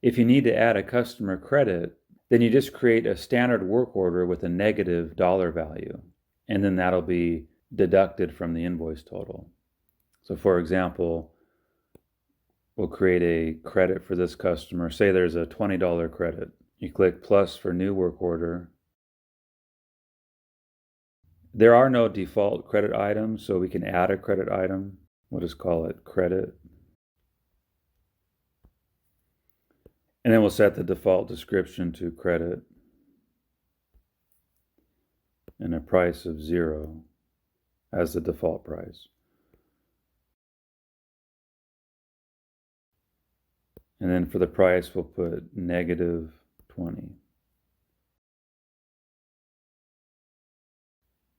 If you need to add a customer credit, then you just create a standard work order with a negative dollar value, and then that'll be deducted from the invoice total. So for example, we'll create a credit for this customer. Say there's a $20 credit. You click plus for new work order. There are no default credit items, so we can add a credit item. We'll just call it credit. And then we'll set the default description to credit and a price of 0 as the default price. And then for the price, we'll put negative 20.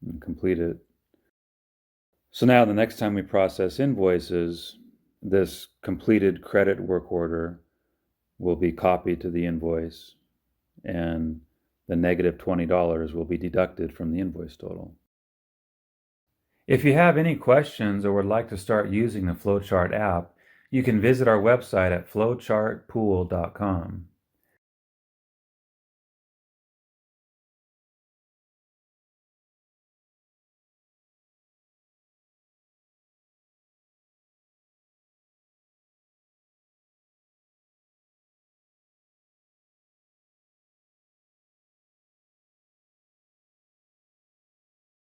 And complete it. So now the next time we process invoices, this completed credit work order will be copied to the invoice, and the negative $20 will be deducted from the invoice total. If you have any questions or would like to start using the Flowchart app, you can visit our website at flowchartpool.com.